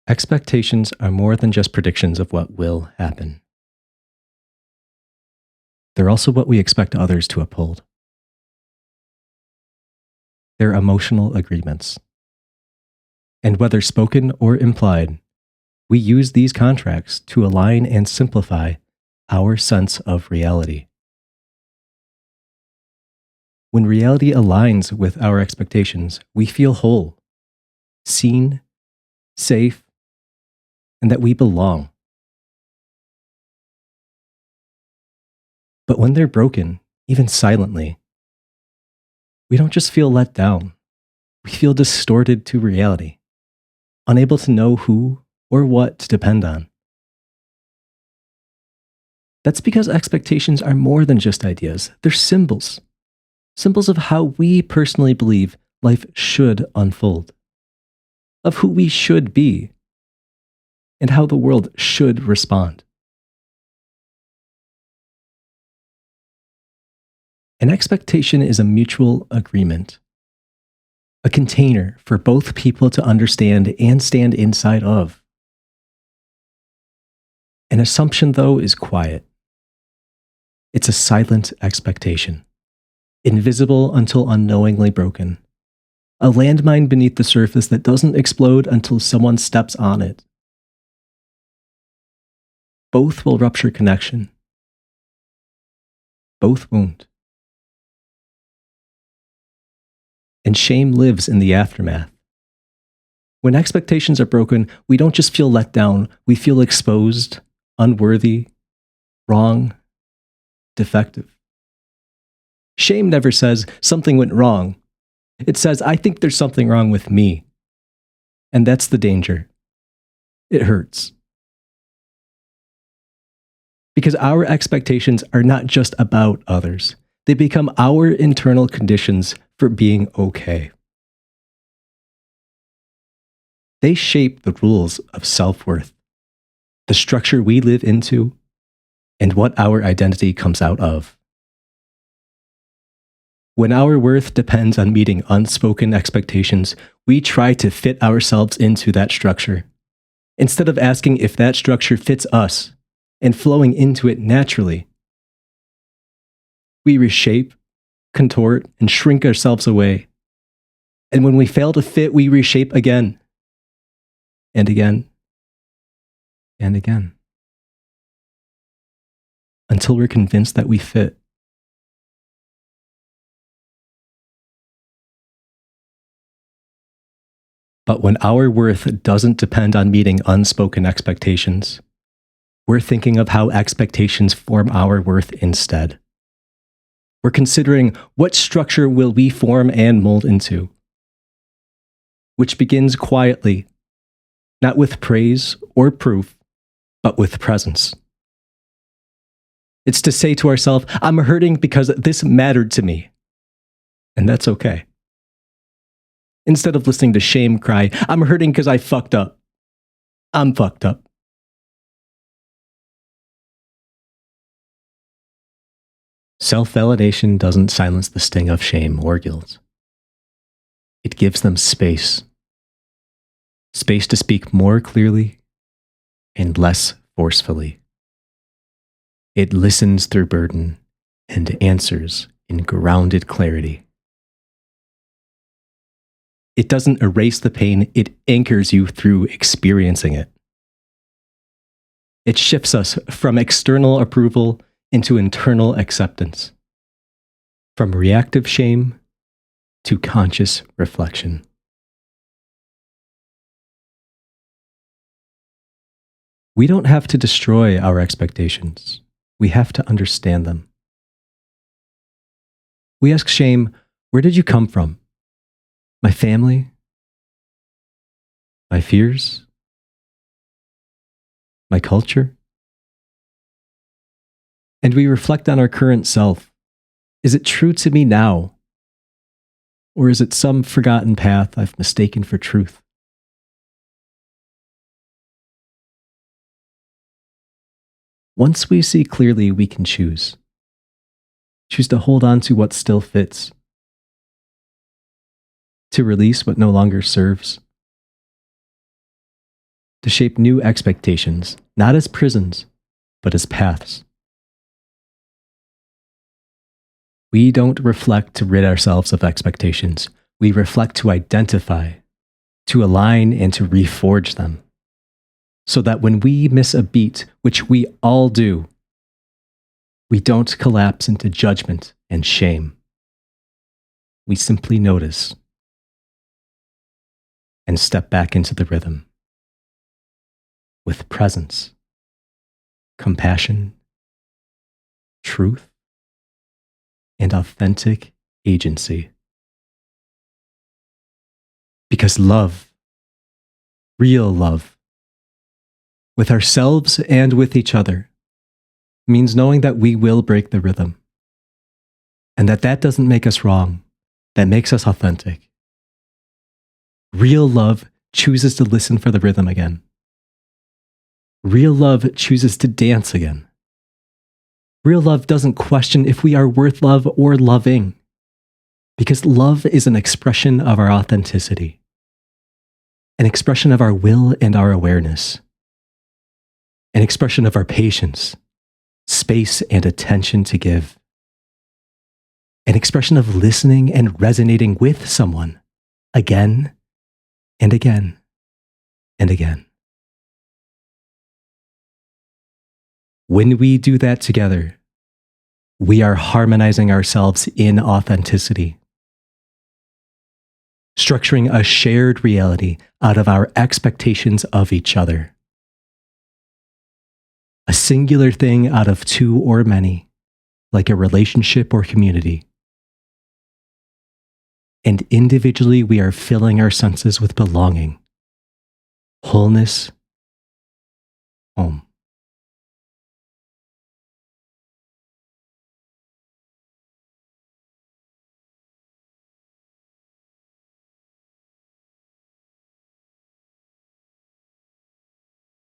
Expectations are more than just predictions of what will happen. They're also what we expect others to uphold. They're emotional agreements. And whether spoken or implied, we use these contracts to align and simplify our sense of reality. When reality aligns with our expectations, we feel whole, seen, safe, and that we belong. But when they're broken, even silently, we don't just feel let down, we feel distorted to reality, unable to know who or what to depend on. That's because expectations are more than just ideas, they're symbols. Symbols of how we personally believe life should unfold, of who we should be, and how the world should respond. An expectation is a mutual agreement, a container for both people to understand and stand inside of. An assumption, though, is quiet. It's a silent expectation, invisible until unknowingly broken, a landmine beneath the surface that doesn't explode until someone steps on it. Both will rupture connection. Both wound. And shame lives in the aftermath. When expectations are broken, we don't just feel let down, we feel exposed, unworthy, wrong, defective. Shame never says something went wrong. It says, I think there's something wrong with me. And that's the danger. It hurts. Because our expectations are not just about others. They become our internal conditions for being okay. They shape the rules of self-worth, the structure we live into, and what our identity comes out of. When our worth depends on meeting unspoken expectations, we try to fit ourselves into that structure, instead of asking if that structure fits us and flowing into it naturally. We reshape, contort, and shrink ourselves away. And when we fail to fit, we reshape again, and again, and again, until we're convinced that we fit. But when our worth doesn't depend on meeting unspoken expectations, we're thinking of how expectations form our worth instead. We're considering what structure will we form and mold into, which begins quietly, not with praise or proof, but with presence. It's to say to ourselves, I'm hurting because this mattered to me, and that's okay. Instead of listening to shame cry, I'm hurting because I fucked up. I'm fucked up. Self-validation doesn't silence the sting of shame or guilt. It gives them space. Space to speak more clearly and less forcefully. It listens through burden and answers in grounded clarity. It doesn't erase the pain, it anchors you through experiencing it. It shifts us from external approval into internal acceptance, from reactive shame to conscious reflection. We don't have to destroy our expectations. We have to understand them. We ask shame, where did you come from? My family? My fears? My culture? And we reflect on our current self. Is it true to me now? Or is it some forgotten path I've mistaken for truth? Once we see clearly, we can choose. Choose to hold on to what still fits, to release what no longer serves, to shape new expectations, not as prisons, but as paths. We don't reflect to rid ourselves of expectations. We reflect to identify, to align, and to reforge them. So that when we miss a beat, which we all do, we don't collapse into judgment and shame. We simply notice and step back into the rhythm with presence, compassion, truth, and authentic agency. Because love, real love, with ourselves and with each other, means knowing that we will break the rhythm, and that doesn't make us wrong, that makes us authentic. Real love chooses to listen for the rhythm again. Real love chooses to dance again. Real love doesn't question if we are worth love or loving, because love is an expression of our authenticity, an expression of our will and our awareness, an expression of our patience, space and attention to give, an expression of listening and resonating with someone again and again and again. When we do that together, we are harmonizing ourselves in authenticity, structuring a shared reality out of our expectations of each other. A singular thing out of two or many, like a relationship or community. And individually, we are filling our senses with belonging, wholeness, home.